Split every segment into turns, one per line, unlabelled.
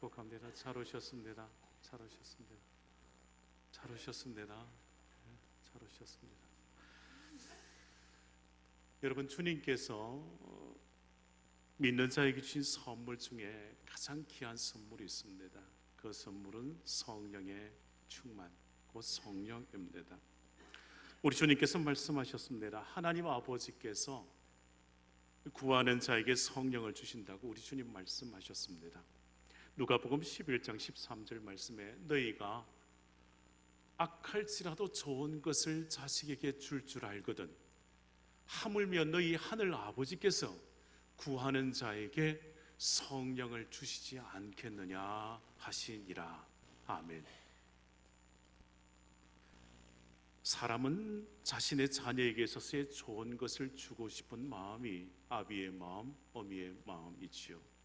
축복합니다. 잘 오셨습니다. 잘 오셨습니다. 잘 오셨습니다. 잘 오셨습니다. 여러분, 주님께서 믿는 자에게 주신 선물 중에 가장 귀한 선물이 있습니다. 그 선물은 성령의 충만, 곧 성령입니다. 우리 주님께서 말씀하셨습니다. 하나님 아버지께서 구하는 자에게 성령을 주신다고 우리 주님 말씀하셨습니다. 누가복음 11장 13절 말씀에 너희가 악할지라도 좋은 것을 자식에게 줄 알거든 하물며 너희 하늘 아버지께서 구하는 자에게 성령을 주시지 않겠느냐 하시니라. 아멘. 사람은 자신의 자녀에게 있어서의 좋은 것을 주고 싶은 마음이 아비의 마음, 어미의 마음이지요.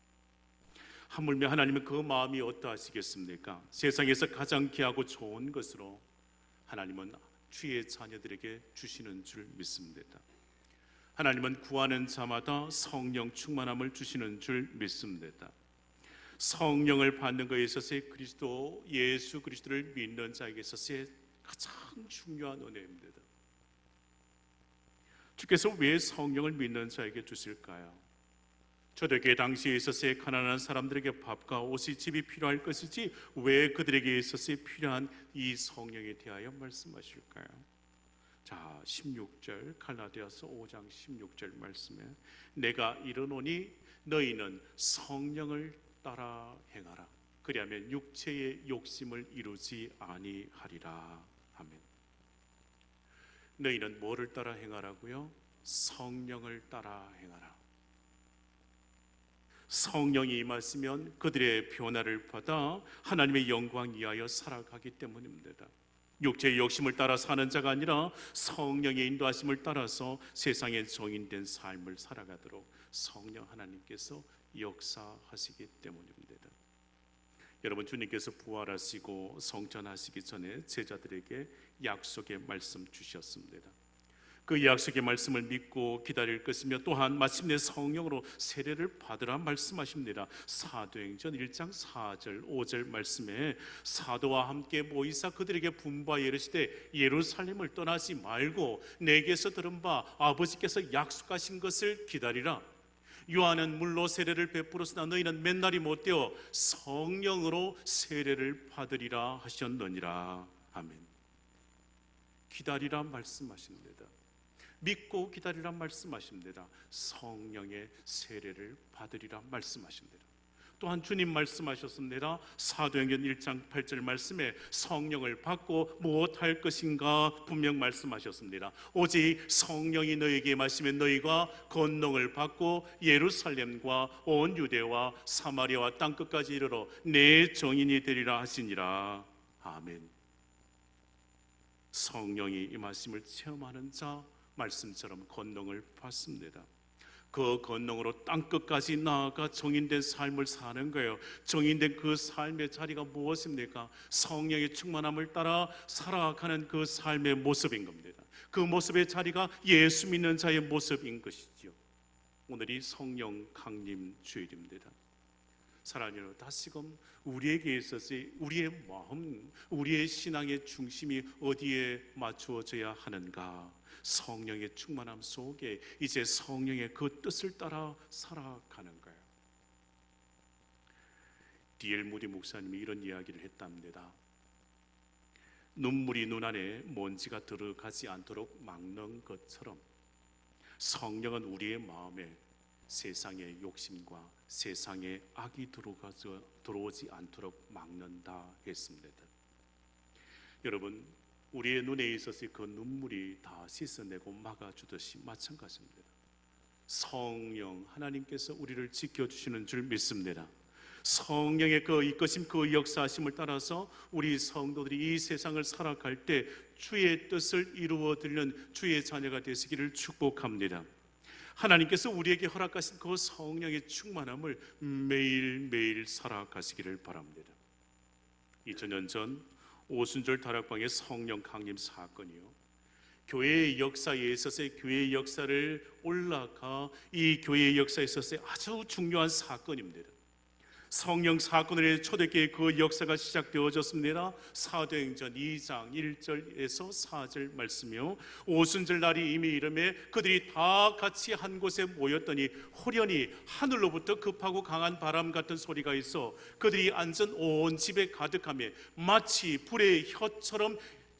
하물며 하나님은 그 마음이 어떠하시겠습니까? 세상에서 가장 귀하고 좋은 것으로 하나님은 주의 자녀들에게 주시는 줄 믿습니다. 하나님은 구하는 자마다 성령 충만함을 주시는 줄 믿습니다. 성령을 받는 것에 있어서의 그리스도, 예수 그리스도를 믿는 자에게 있어서의 가장 중요한 은혜입니다. 주께서 왜 성령을 믿는 자에게 주실까요? 초대교회 당시에 있어서의 가난한 사람들에게 밥과 옷이 집이 필요할 것이지 왜 그들에게 있어서의 필요한 이 성령에 대하여 말씀하실까요? 자, 16절 갈라디아서 5장 16절 말씀에 내가 이르노니 너희는 성령을 따라 행하라. 그리하면 육체의 욕심을 이루지 아니하리라. 아멘. 너희는 뭐를 따라 행하라고요? 성령을 따라 행하라. 성령이 임하시면 그들의 변화를 받아 하나님의 영광 위하여 살아가기 때문입니다. 육체의 욕심을 따라 사는 자가 아니라 성령의 인도하심을 따라서 세상에 정인된 삶을 살아가도록 성령 하나님께서 역사하시기 때문입니다. 여러분, 주님께서 부활하시고 성전하시기 전에 제자들에게 약속의 말씀 주셨습니다. 그 약속의 말씀을 믿고 기다릴 것이며 또한 마침내 성령으로 세례를 받으라 말씀하십니다. 사도행전 1장 4절 5절 말씀에 사도와 함께 모이사 그들에게 분부하여 이르시되 예루살렘을 떠나지 말고 내게서 들은 바 아버지께서 약속하신 것을 기다리라. 요한은 물로 세례를 베풀었으나 너희는 맨날이 못되어 성령으로 세례를 받으리라 하셨느니라. 아멘. 기다리라 말씀하십니다. 믿고 기다리라 말씀하십니다. 성령의 세례를 받으리라 말씀하십니다. 또한 주님 말씀하셨습니다. 사도행전 1장 8절 말씀에 성령을 받고 무엇할 것인가 분명 말씀하셨습니다. 오직 성령이 너희에게 임하시면 너희가 권능을 받고 예루살렘과 온 유대와 사마리아와 땅끝까지 이르러 내 증인이 되리라 하시니라. 아멘. 성령이 임하심을 체험하는 자 말씀처럼 권능을 받습니다. 그 권능으로 땅끝까지 나아가 정인된 삶을 사는 거예요. 정인된 그 삶의 자리가 무엇입니까? 성령의 충만함을 따라 살아가는 그 삶의 모습인 겁니다. 그 모습의 자리가 예수 믿는 자의 모습인 것이죠. 오늘이 성령 강림 주일입니다. 사랑하는 여러분, 다시금 우리에게 있어서 우리의 마음, 우리의 신앙의 중심이 어디에 맞추어져야 하는가? 성령의 충만함 속에 이제 성령의 그 뜻을 따라 살아가는 거예요. D.L. 무디 목사님이 이런 이야기를 했답니다. 눈물이 눈 안에 먼지가 들어가지 않도록 막는 것처럼 성령은 우리의 마음에 세상의 욕심과 세상의 악이 들어오지 않도록 막는다 했습니다. 여러분, 우리의 눈에 있어서 그 눈물이 다 씻어내고 막아주듯이 마찬가지입니다. 성령 하나님께서 우리를 지켜주시는 줄 믿습니다. 성령의 그 이끄심, 그 역사하심을 따라서 우리 성도들이 이 세상을 살아갈 때 주의 뜻을 이루어 드리는 주의 자녀가 되시기를 축복합니다. 하나님께서 우리에게 허락하신 그 성령의 충만함을 매일매일 살아가시기를 바랍니다. 2000년 전 오순절 다락방의 성령 강림 사건이요, 교회의 역사에 있어서의 교회의 역사를 올라가 이 교회의 역사에 있어서의 아주 중요한 사건입니다. 성령 사건의 초대교회 그 역사가 시작되어졌습니다. 사도행전 2장 1절에서 4절 말씀이요, 오순절 날이 이미 이름에 그들이 다 같이 한 곳에 모였더니 호련히 하늘로부터 급하고 강한 바람 같은 소리가 있어 그들이 앉은 온 집에 가득하며 마치 불의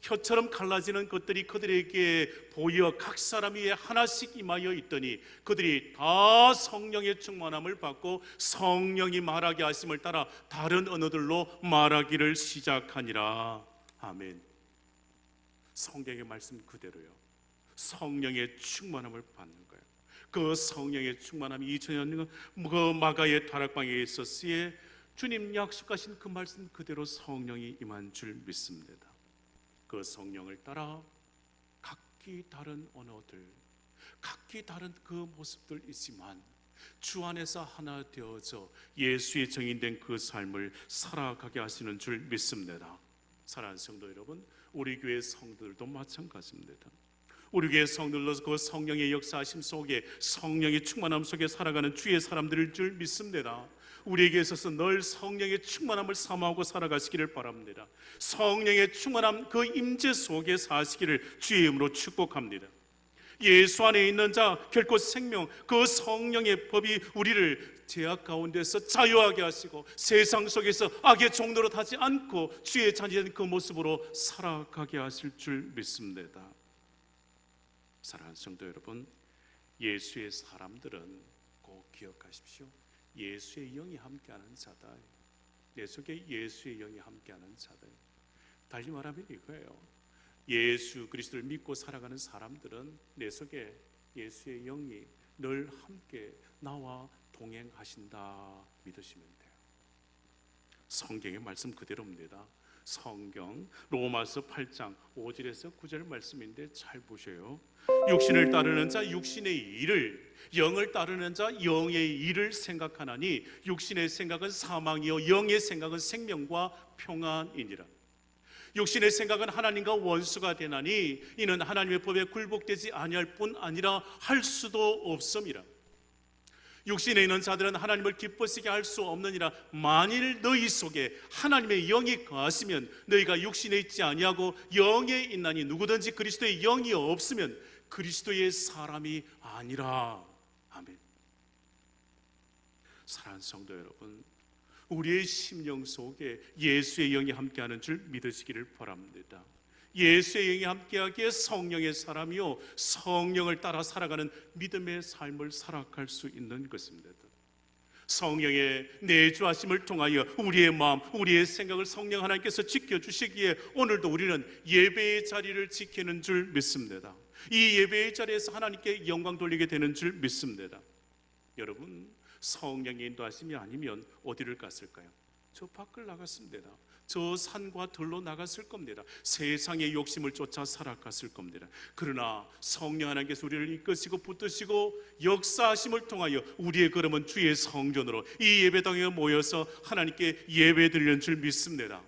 혀처럼 갈라지는 것들이 그들에게 보여 각 사람 위에 하나씩 임하여 있더니 그들이 다 성령의 충만함을 받고 성령이 말하게 하심을 따라 다른 언어들로 말하기를 시작하니라. 아멘. 성경의 말씀 그대로요, 성령의 충만함을 받는 거예요. 그 성령의 충만함이 2000년 그 마가의 다락방에 있었으에 주님 약속하신 그 말씀 그대로 성령이 임한 줄 믿습니다. 그 성령을 따라 각기 다른 언어들, 각기 다른 그 모습들 있지만 주 안에서 하나 되어져 예수의 증인된 그 삶을 살아가게 하시는 줄 믿습니다. 사랑하는 성도 여러분, 우리 교회 성도들도 마찬가지입니다. 우리 교회 성도들도 그 성령의 역사하심 속에, 성령의 충만함 속에 살아가는 주의 사람들일 줄 믿습니다. 우리에게 있어서 늘 성령의 충만함을 사모하고 살아가시기를 바랍니다. 성령의 충만함 그 임재 속에 사시기를 주의 이름으로 축복합니다. 예수 안에 있는 자 결코 생명, 그 성령의 법이 우리를 죄악 가운데서 자유하게 하시고 세상 속에서 악의 종로로 타지 않고 주의 자녀된 그 모습으로 살아가게 하실 줄 믿습니다. 사랑하는 성도 여러분, 예수의 사람들은 꼭 기억하십시오. 예수의 영이 함께하는 자다. 내 속에 예수의 영이 함께하는 자다. 달리 말하면 이거예요. 예수 그리스도를 믿고 살아가는 사람들은 내 속에 예수의 영이 늘 함께 나와 동행하신다 믿으시면 돼요. 성경의 말씀 그대로입니다. 성경 로마서 8장 5절에서 9절 말씀인데 잘 보셔요. 육신을 따르는 자 육신의 일을, 영을 따르는 자 영의 일을 생각하나니 육신의 생각은 사망이요 영의 생각은 생명과 평안이니라. 육신의 생각은 하나님과 원수가 되나니 이는 하나님의 법에 굴복되지 아니할 뿐 아니라 할 수도 없음이라. 육신에 있는 자들은 하나님을 기쁘시게 할 수 없느니라. 만일 너희 속에 하나님의 영이 거하시면 너희가 육신에 있지 아니하고 영에 있나니 누구든지 그리스도의 영이 없으면 그리스도의 사람이 아니라. 아멘. 사랑하는 성도 여러분, 우리의 심령 속에 예수의 영이 함께하는 줄 믿으시기를 바랍니다. 예수의 영이 함께하기에 성령의 사람이요 성령을 따라 살아가는 믿음의 삶을 살아갈 수 있는 것입니다. 성령의 내주하심을 통하여 우리의 마음, 우리의 생각을 성령 하나님께서 지켜주시기에 오늘도 우리는 예배의 자리를 지키는 줄 믿습니다. 이 예배의 자리에서 하나님께 영광 돌리게 되는 줄 믿습니다. 여러분, 성령의 인도하심이 아니면 어디를 갔을까요? 저 밖을 나갔습니다. 저 산과 들로 나갔을 겁니다. 세상의 욕심을 쫓아 살아갔을 겁니다. 그러나 성령 하나님께서 우리를 이끄시고 붙드시고 역사하심을 통하여 우리의 걸음은 주의 성전으로 이 예배당에 모여서 하나님께 예배드리는 줄 믿습니다.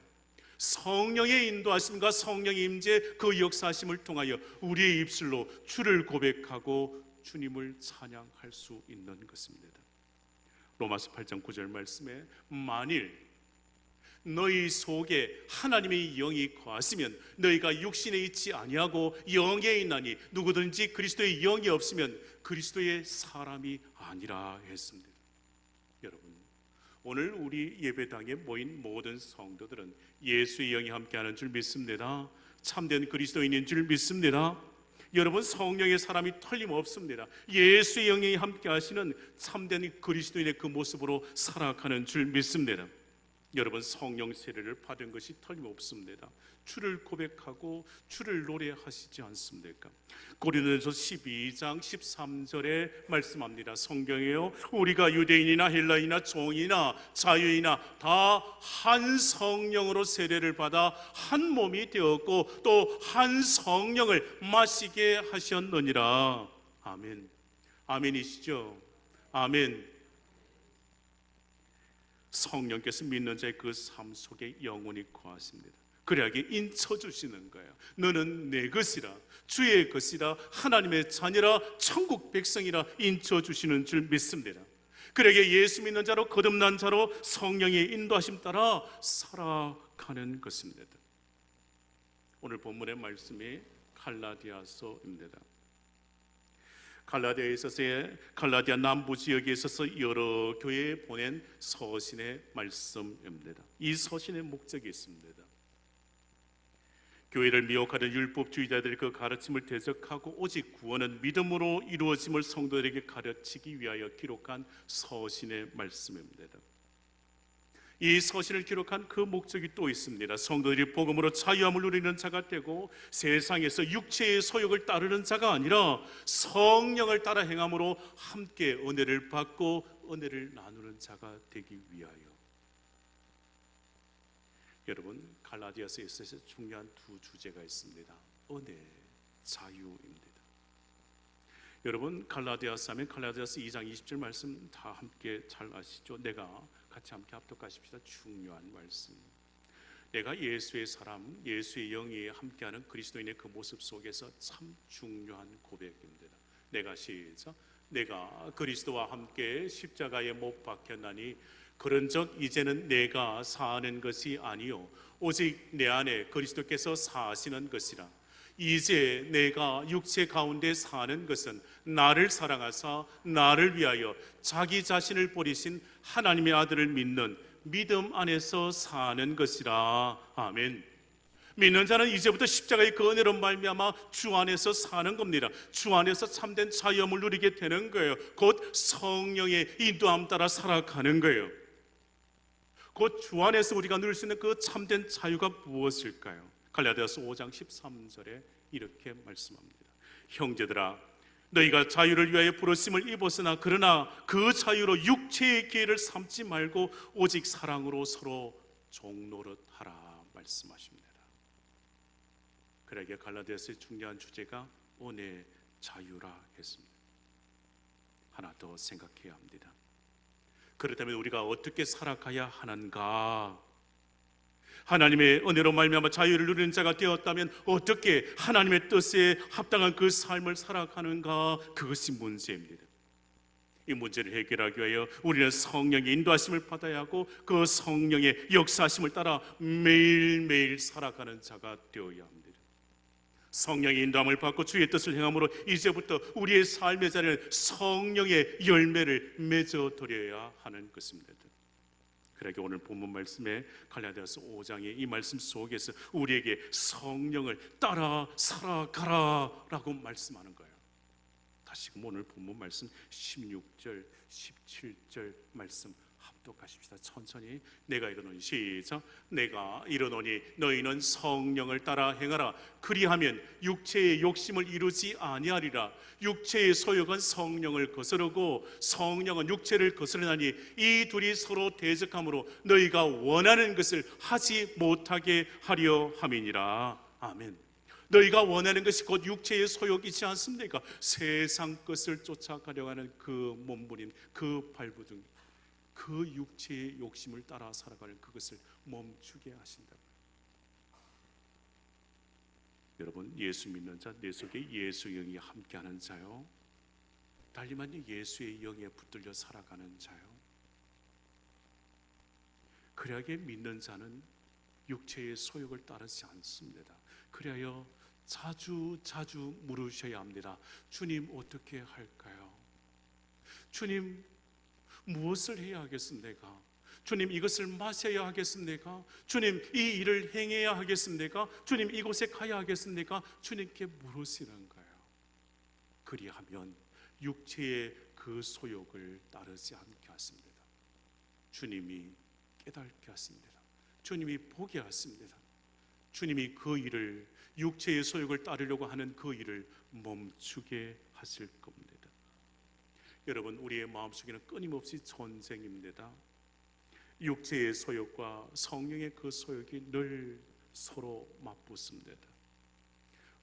성령의 인도하심과 성령의 임재 그 역사하심을 통하여 우리의 입술로 주를 고백하고 주님을 찬양할 수 있는 것입니다. 로마서 8장 9절 말씀에 만일 너희 속에 하나님의 영이 거하시면 너희가 육신에 있지 아니하고 영에 있나니 누구든지 그리스도의 영이 없으면 그리스도의 사람이 아니라 했습니다. 여러분, 오늘 우리 예배당에 모인 모든 성도들은 예수의 영이 함께하는 줄 믿습니다. 참된 그리스도인인 줄 믿습니다. 여러분, 성령의 사람이 틀림없습니다. 예수의 영이 함께하시는 참된 그리스도인의 그 모습으로 살아가는 줄 믿습니다. 여러분, 성령 세례를 받은 것이 틀림없습니다. 주를 고백하고 주를 노래하시지 않습니까? 고린도전서 12장 13절에 말씀합니다. 성경에요, 우리가 유대인이나 헬라인이나 종이나 자유이나 다 한 성령으로 세례를 받아 한 몸이 되었고 또 한 성령을 마시게 하셨느니라. 아멘. 아멘이시죠? 아멘. 성령께서 믿는 자의 그 삶 속에 영원히 거하십니다. 그래야게 인쳐주시는 거예요. 너는 내 것이라, 주의 것이라, 하나님의 자녀라, 천국 백성이라 인쳐주시는 줄 믿습니다. 그에게 예수 믿는 자로 거듭난 자로 성령의 인도하심 따라 살아가는 것입니다. 오늘 본문의 말씀이 갈라디아서입니다. 갈라디아에 있어서의 갈라디아 남부 지역에 있어서 여러 교회에 보낸 서신의 말씀입니다. 이 서신의 목적이 있습니다. 교회를 미혹하는 율법주의자들의 그 가르침을 대적하고 오직 구원은 믿음으로 이루어짐을 성도들에게 가르치기 위하여 기록한 서신의 말씀입니다. 이 서신을 기록한 그 목적이 또 있습니다. 성도들이 복음으로 자유함을 누리는 자가 되고 세상에서 육체의 소욕을 따르는 자가 아니라 성령을 따라 행함으로 함께 은혜를 받고 은혜를 나누는 자가 되기 위하여. 여러분, 갈라디아서에 있어서 중요한 두 주제가 있습니다. 은혜, 자유입니다. 여러분, 갈라디아서 하면 갈라디아서 2장 20절 말씀 다 함께 잘 아시죠? 내가 같이 함께 합독하십시다. 중요한 말씀. 내가 예수의 사람, 예수의 영이 함께하는 그리스도인의 그 모습 속에서 참 중요한 고백입니다. 내가 시작. 내가 그리스도와 함께 십자가에 못 박혔나니 그런즉 이제는 내가 사는 것이 아니요 오직 내 안에 그리스도께서 사시는 것이라. 이제 내가 육체 가운데 사는 것은 나를 사랑하사 나를 위하여 자기 자신을 버리신 하나님의 아들을 믿는 믿음 안에서 사는 것이라. 아멘. 믿는 자는 이제부터 십자가의 그 은혜로 말미암아 주 안에서 사는 겁니다. 주 안에서 참된 자유함을 누리게 되는 거예요. 곧 성령의 인도함 따라 살아가는 거예요. 곧 주 안에서 우리가 누릴 수 있는 그 참된 자유가 무엇일까요? 갈라디아서 5장 13절에 이렇게 말씀합니다. 형제들아, 너희가 자유를 위하여 부르심을 입었으나 그러나 그 자유로 육체의 기회를 삼지 말고 오직 사랑으로 서로 종노릇하라 말씀하십니다. 그러기에 갈라디아서의 중요한 주제가 은혜, 자유라 했습니다. 하나 더 생각해야 합니다. 그렇다면 우리가 어떻게 살아가야 하는가? 하나님의 은혜로 말미암아 자유를 누리는 자가 되었다면 어떻게 하나님의 뜻에 합당한 그 삶을 살아가는가? 그것이 문제입니다. 이 문제를 해결하기 위하여 우리는 성령의 인도하심을 받아야 하고 그 성령의 역사하심을 따라 매일매일 살아가는 자가 되어야 합니다. 성령의 인도함을 받고 주의 뜻을 행함으로 이제부터 우리의 삶의 자리는 성령의 열매를 맺어드려야 하는 것입니다. 그러게 오늘 본문 말씀에 갈라디아서 5장의 이 말씀 속에서 우리에게 성령을 따라 살아가라 라고 말씀하는 거예요. 다시금 오늘 본문 말씀 16절 17절 말씀 합독하십시다. 천천히. 내가 이르노니 시작. 내가 이르노니 너희는 성령을 따라 행하라. 그리하면 육체의 욕심을 이루지 아니하리라. 육체의 소욕은 성령을 거스르고 성령은 육체를 거스르나니 이 둘이 서로 대적함으로 너희가 원하는 것을 하지 못하게 하려 함이니라. 아멘. 너희가 원하는 것이 곧 육체의 소욕이지 않습니까? 세상 것을 쫓아가려고 하는 그 몸부림, 그 발부둥, 그 육체의 욕심을 따라 살아가는 그것을 멈추게 하신다. 여러분, 예수 믿는 자, 내 속에 예수 영이 함께하는 자요, 달리만 예수의 영에 붙들려 살아가는 자요. 그래야 믿는 자는 육체의 소욕을 따르지 않습니다. 그래야 자주 물으셔야 합니다. 주님, 어떻게 할까요? 주님, 무엇을 해야 하겠습니까? 주님, 이것을 마셔야 하겠습니까? 주님, 이 일을 행해야 하겠습니까? 주님, 이곳에 가야 하겠습니까? 주님께 물으시는 거예요. 그리하면 육체의 그 소욕을 따르지 않게 하십니다. 주님이 깨닫게 하십니다. 주님이 보게 하십니다. 주님이 그 일을, 육체의 소욕을 따르려고 하는 그 일을 멈추게 하실 겁니다. 여러분, 우리의 마음속에는 끊임없이 전쟁입니다. 육체의 소욕과 성령의 그 소욕이 늘 서로 맞붙습니다.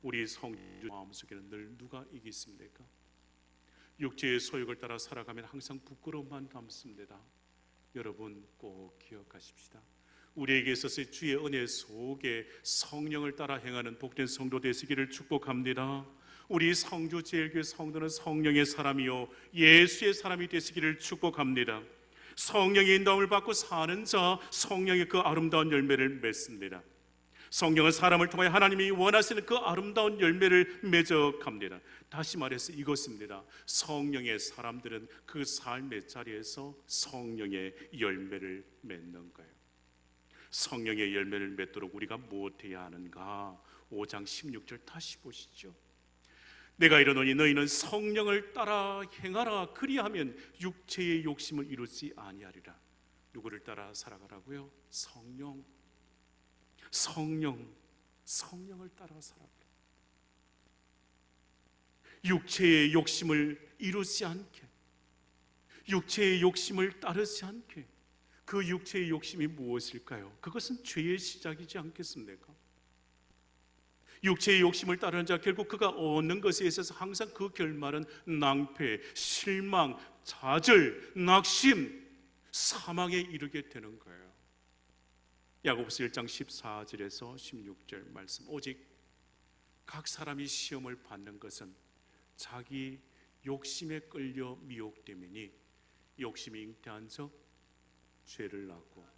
우리 성주 마음속에는 늘 누가 이기십니까? 육체의 소욕을 따라 살아가면 항상 부끄러움만 남습니다. 여러분, 꼭 기억하십시다. 우리에게 있어서 주의 은혜 속에 성령을 따라 행하는 복된 성도 되시기를 축복합니다. 우리 성주 제일교회 성도는 성령의 사람이요 예수의 사람이 되시기를 축복합니다. 성령의 인도함을 받고 사는 자, 성령의 그 아름다운 열매를 맺습니다. 성령은 사람을 통해 하나님이 원하시는 그 아름다운 열매를 맺어 갑니다. 다시 말해서 이것입니다. 성령의 사람들은 그 삶의 자리에서 성령의 열매를 맺는 거예요. 성령의 열매를 맺도록 우리가 무엇해야 하는가? 5장 16절 다시 보시죠. 내가 이르노니 너희는 성령을 따라 행하라. 그리하면 육체의 욕심을 이루지 아니하리라. 누구를 따라 살아가라고요? 성령을 따라 살아가라. 육체의 욕심을 이루지 않게, 육체의 욕심을 따르지 않게. 그 육체의 욕심이 무엇일까요? 그것은 죄의 시작이지 않겠습니까? 육체의 욕심을 따르는 자, 결국 그가 얻는 것에 있어서 항상 그 결말은 낭패, 실망, 좌절, 낙심, 사망에 이르게 되는 거예요. 야고보서 1장 14절에서 16절 말씀, 오직 각 사람이 시험을 받는 것은 자기 욕심에 끌려 미혹됨이니 욕심이 잉태한 적 죄를 낳고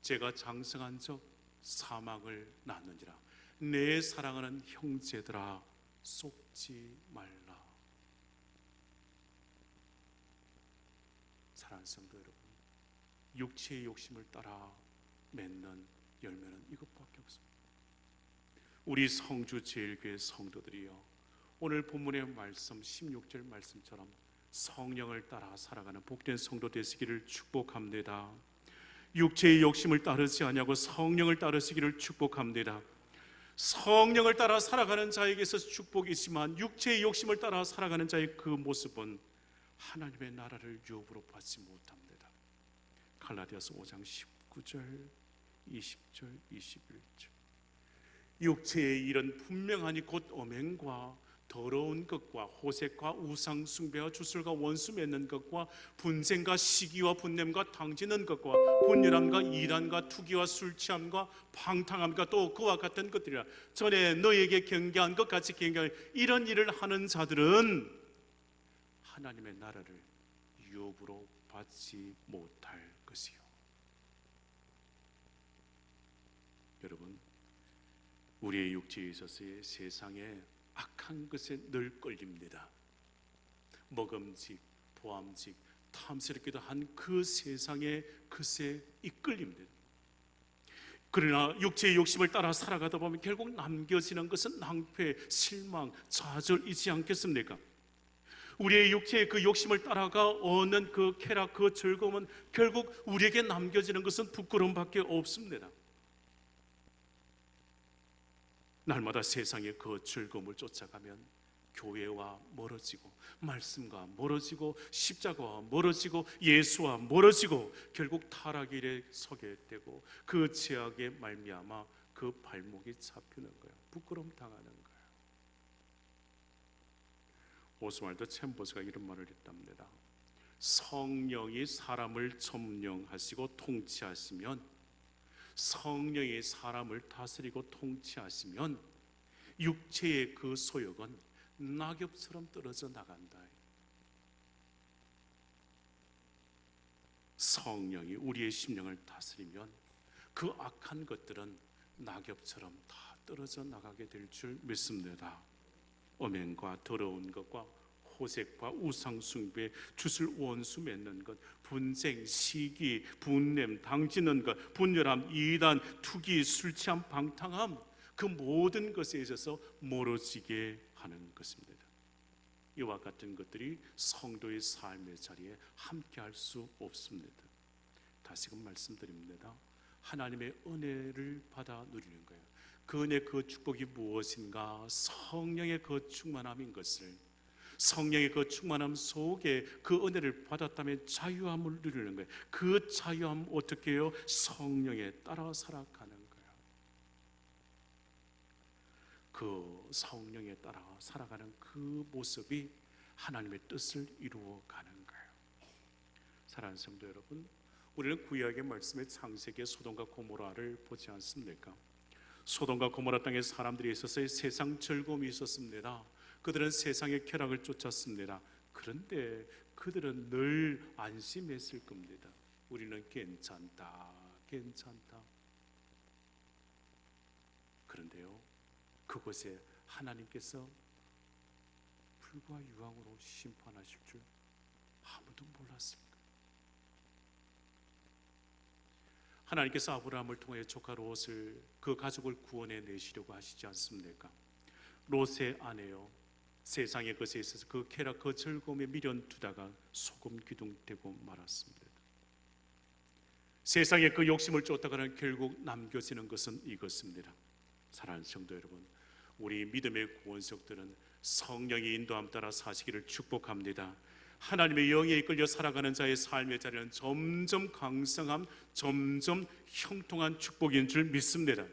죄가 장성한 적 사망을 낳느니라. 내 사랑하는 형제들아, 속지 말라. 사랑하는 성도 여러분, 육체의 욕심을 따라 맺는 열매는 이것밖에 없습니다. 우리 성주 제일교회 성도들이요, 오늘 본문의 말씀 16절 말씀처럼 성령을 따라 살아가는 복된 성도 되시기를 축복합니다. 육체의 욕심을 따르지 아니하고 성령을 따르시기를 축복합니다. 성령을 따라 살아가는 자에게서 축복이 있지만 육체의 욕심을 따라 살아가는 자의 그 모습은 하나님의 나라를 유업으로 받지 못합니다. 갈라디아서 5장 19절, 20절, 21절. 육체의 일은 분명하니 곧 엄행과 더러운 것과 호색과 우상 숭배와 주술과 원수 맺는 것과 분쟁과 시기와 분냄과 당지는 것과 분열함과 이단과 투기와 술 취함과 방탕함과 또 그와 같은 것들이라. 전에 너에게 경계한 것 같이 경계한 이런 일을 하는 자들은 하나님의 나라를 유업으로 받지 못할 것이요. 여러분, 우리의 육체에 있어서의 세상에 악한 것에 늘 끌립니다. 먹음직, 보암직, 탐스럽기도 한 그 세상의 것에 이끌립니다. 그러나 육체의 욕심을 따라 살아가다 보면 결국 남겨지는 것은 낭패, 실망, 좌절이지 않겠습니까? 우리의 육체의 그 욕심을 따라가 얻는 그 쾌락, 그 즐거움은 결국 우리에게 남겨지는 것은 부끄러움밖에 없습니다. 날마다 세상의 그 즐거움을 쫓아가면 교회와 멀어지고 말씀과 멀어지고 십자가와 멀어지고 예수와 멀어지고 결국 타락의 일에 서게 되고 그 죄악에 말미암아 그 발목이 잡히는 거예요. 부끄러움 당하는 거예요. 오스왈드 챔버스가 이런 말을 했답니다. 성령이 사람을 점령하시고 통치하시면, 성령이 사람을 다스리고 통치하시면 육체의 그 소욕은 낙엽처럼 떨어져 나간다. 성령이 우리의 심령을 다스리면 그 악한 것들은 낙엽처럼 다 떨어져 나가게 될 줄 믿습니다. 엄행과 더러운 것과 호색과 우상숭배, 주술 원수 맺는 것, 분쟁, 시기, 분냄, 당지는 것, 분열함, 이단, 투기, 술 취함, 방탕함, 그 모든 것에 있어서 멀어지게 하는 것입니다. 이와 같은 것들이 성도의 삶의 자리에 함께할 수 없습니다. 다시금 말씀드립니다. 하나님의 은혜를 받아 누리는 거예요. 그 은혜, 그 축복이 무엇인가? 성령의 그 충만함인 것을, 성령의 그 충만함 속에 그 은혜를 받았다면 자유함을 누리는 거예요. 그 자유함 어떻게 해요? 성령에 따라 살아가는 거예요. 그 성령에 따라 살아가는 그 모습이 하나님의 뜻을 이루어가는 거예요. 사랑하는 성도 여러분, 우리는 구약의 말씀에 창세기의 소돔과 고모라를 보지 않습니까? 소돔과 고모라 땅에 사람들이 있어서 세상 즐거움이 있었습니다. 그들은 세상의 쾌락을 쫓았습니다. 그런데 그들은 늘 안심했을 겁니다. 우리는 괜찮다, 괜찮다. 그런데요, 그곳에 하나님께서 불과 유황으로 심판하실 줄 아무도 몰랐습니다. 하나님께서 아브라함을 통해 조카 롯을, 그 가족을 구원해 내시려고 하시지 않습니까? 롯의 아내요, 세상의 것에 있어서 그 쾌락, 그 즐거움에 미련 두다가 소금 기둥되고 말았습니다. 세상의 그 욕심을 쫓다가는 결국 남겨지는 것은 이것입니다. 사랑하는 성도 여러분, 우리 믿음의 구원석들은 성령의 인도함 따라 사시기를 축복합니다. 하나님의 영에 이끌려 살아가는 자의 삶의 자리는 점점 강성함, 점점 형통한 축복인 줄 믿습니다.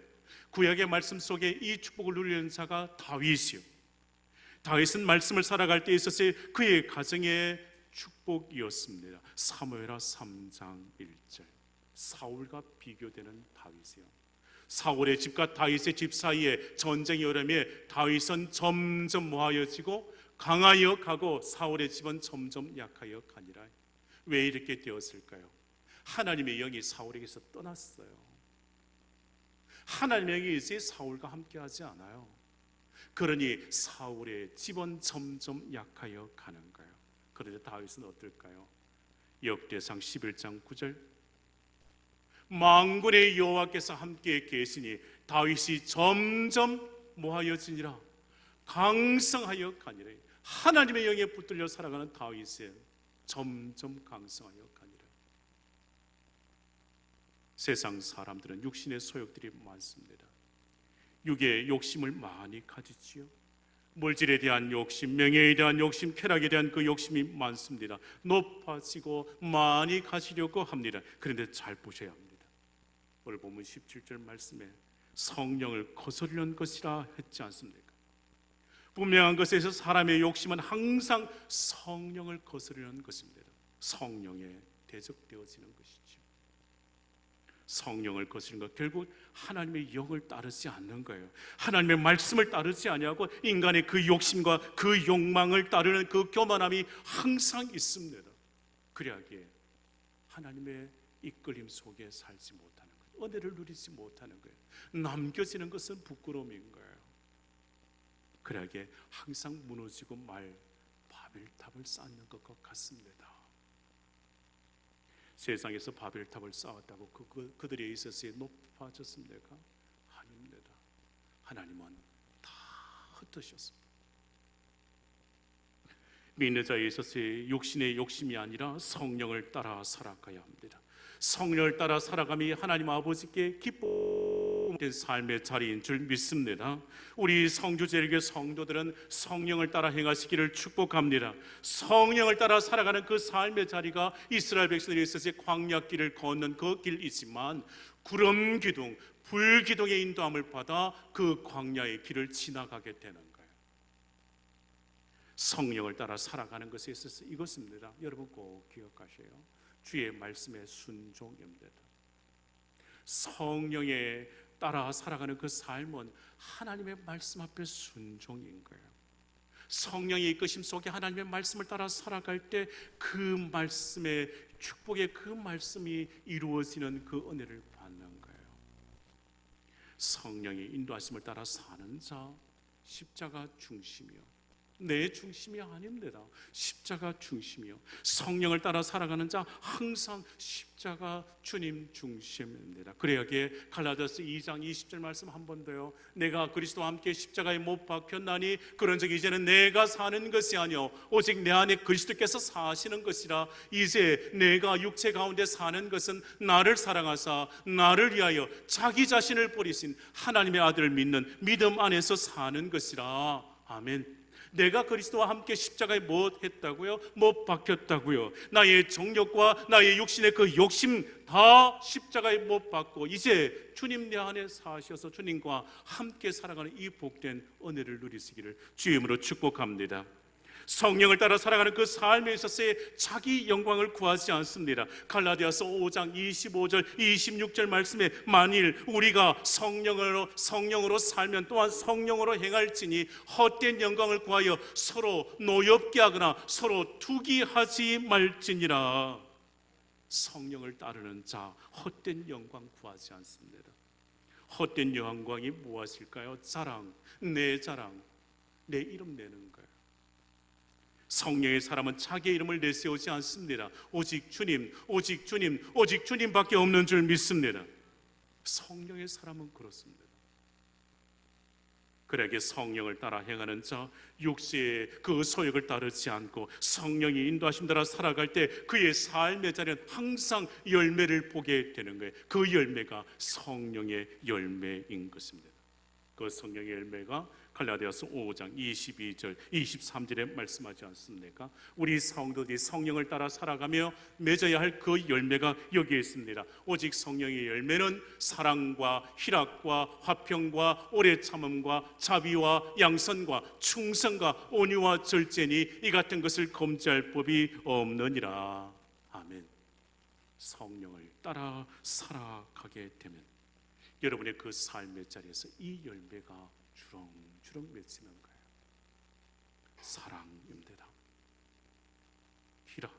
구약의 말씀 속에 이 축복을 누리는 자가 다윗이요, 다윗은 말씀을 살아갈 때 있어서 그의 가정의 축복이었습니다. 사무엘하 3장 1절, 사울과 비교되는 다윗이요, 사울의 집과 다윗의 집 사이에 전쟁이 일어나며 다윗은 점점 모하여지고 강하여 가고 사울의 집은 점점 약하여 가니라. 왜 이렇게 되었을까요? 하나님의 영이 사울에게서 떠났어요. 하나님의 영이 이제 사울과 함께하지 않아요. 그러니 사울의 집은 점점 약하여 가는 거예요. 그런데 다윗은 어떨까요? 역대상 11장 9절, 만군의 여호와께서 함께 계시니 다윗이 점점 모하여지니라, 강성하여 가니라. 하나님의 영에 붙들려 살아가는 다윗은 점점 강성하여 가니라. 세상 사람들은 육신의 소욕들이 많습니다. 육의 욕심을 많이 가지지요. 물질에 대한 욕심, 명예에 대한 욕심, 쾌락에 대한 그 욕심이 많습니다. 높아지고 많이 가지려고 합니다. 그런데 잘 보셔야 합니다. 오늘 본문 17절 말씀에 성령을 거스르는 것이라 했지 않습니까? 분명한 것에서 사람의 욕심은 항상 성령을 거스르는 것입니다. 성령에 대적되어지는 것이죠. 성령을 거스르는 것, 결국 하나님의 영을 따르지 않는 거예요. 하나님의 말씀을 따르지 아니하고 인간의 그 욕심과 그 욕망을 따르는 그 교만함이 항상 있습니다. 그래야기에 하나님의 이끌림 속에 살지 못하는 거예요. 은혜를 누리지 못하는 거예요. 남겨지는 것은 부끄러움인 거예요. 그러기에 항상 무너지고 말 바벨탑을 쌓는 것과 같습니다. 세상에서 바벨탑을 쌓았다고 그들에 있어서 높아졌습니까? 아닙니다. 하나님은 다 흩으셨습니다. 믿는 자에 있어서의 육신의 욕심이 아니라 성령을 따라 살아가야 합니다. 성령을 따라 살아감이 하나님 아버지께 기쁨된 삶의 자리인 줄 믿습니다. 우리 성주제일교회 성도들은 성령을 따라 행하시기를 축복합니다. 성령을 따라 살아가는 그 삶의 자리가 이스라엘 백성들에 있어서 광야길을 걷는 그 길이지만 구름 기둥, 불 기둥의 인도함을 받아 그 광야의 길을 지나가게 되는 거예요. 성령을 따라 살아가는 것에 있어서 이것입니다. 여러분 꼭 기억하세요. 주의 말씀에 순종입니다. 성령에 따라 살아가는 그 삶은 하나님의 말씀 앞에 순종인 거예요. 성령의 이끄심 속에 하나님의 말씀을 따라 살아갈 때 그 말씀의 축복의 그 말씀이 이루어지는 그 은혜를 받는 거예요. 성령의 인도하심을 따라 사는 자, 십자가 중심이요, 내 중심이 아닙니다. 십자가 중심이요, 성령을 따라 살아가는 자 항상 십자가 주님 중심입니다. 그래야기에 갈라디아서 2장 20절 말씀 한 번 더요. 내가 그리스도와 함께 십자가에 못 박혔나니 그런즉 이제는 내가 사는 것이 아니요 오직 내 안에 그리스도께서 사시는 것이라. 이제 내가 육체 가운데 사는 것은 나를 사랑하사 나를 위하여 자기 자신을 버리신 하나님의 아들을 믿는 믿음 안에서 사는 것이라. 아멘. 내가 그리스도와 함께 십자가에 못 했다고요? 못 박혔다고요? 나의 정욕과 나의 육신의 그 욕심 다 십자가에 못 박고 이제 주님 내 안에 사셔서 주님과 함께 살아가는 이 복된 은혜를 누리시기를 주의 이름으로 축복합니다. 성령을 따라 살아가는 그 삶에 있어서의 자기 영광을 구하지 않습니다. 갈라디아서 5장 25절 26절 말씀에 만일 우리가 성령으로 살면 또한 성령으로 행할지니 헛된 영광을 구하여 서로 노엽게 하거나 서로 투기하지 말지니라. 성령을 따르는 자 헛된 영광 구하지 않습니다. 헛된 영광이 무엇일까요? 자랑, 내 이름 내는 거예요. 성령의 사람은 자기의 이름을 내세우지 않습니다. 오직 주님밖에 없는 줄 믿습니다. 성령의 사람은 그렇습니다. 그러기에 성령을 따라 행하는 자, 육체의 그 소욕을 따르지 않고 성령의 인도하심 따라 살아갈 때 그의 삶의 자리는 항상 열매를 보게 되는 거예요. 그 열매가 성령의 열매인 것입니다. 그 성령의 열매가 갈라디아서 5장 22절 23절에 말씀하지 않습니까? 우리 성도들이 성령을 따라 살아가며 맺어야 할 그 열매가 여기에 있습니다. 오직 성령의 열매는 사랑과 희락과 화평과 오래 참음과 자비와 양선과 충성과 온유와 절제니 이 같은 것을 검지할 법이 없느니라. 아멘. 성령을 따라 살아가게 되면 여러분의 그 삶의 자리에서 이 열매가 주렁주렁 맺히는 거예요. 사랑입니다. 희락,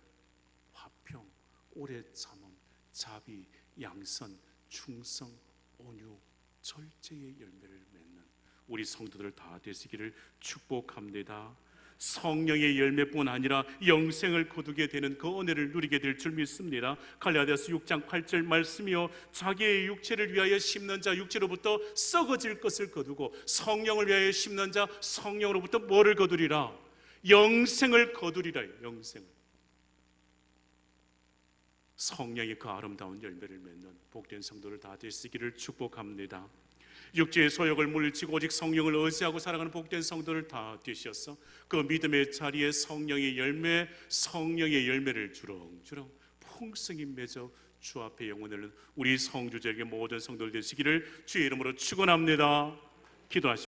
화평, 오래 참음, 자비, 양선, 충성, 온유, 절제의 열매를 맺는 우리 성도들 다 되시기를 축복합니다. 성령의 열매뿐 아니라 영생을 거두게 되는 그 은혜를 누리게 될 줄 믿습니다. 갈라디아서 6장 8절 말씀이요, 자기의 육체를 위하여 심는 자 육체로부터 썩어질 것을 거두고 성령을 위하여 심는 자 성령으로부터 뭐를 거두리라? 영생을 거두리라. 영생을. 성령의 그 아름다운 열매를 맺는 복된 성도를 다 되시기를 축복합니다. 육체의 소욕을 물리치고 오직 성령을 의지하고 살아가는 복된 성도를 다 되셔서 그 믿음의 자리에 성령의 열매를 주렁주렁 풍성히 맺어 주 앞에 영원을 우리 성주들에게 모든 성도들 되시기를 주의 이름으로 축원합니다. 기도하십시오.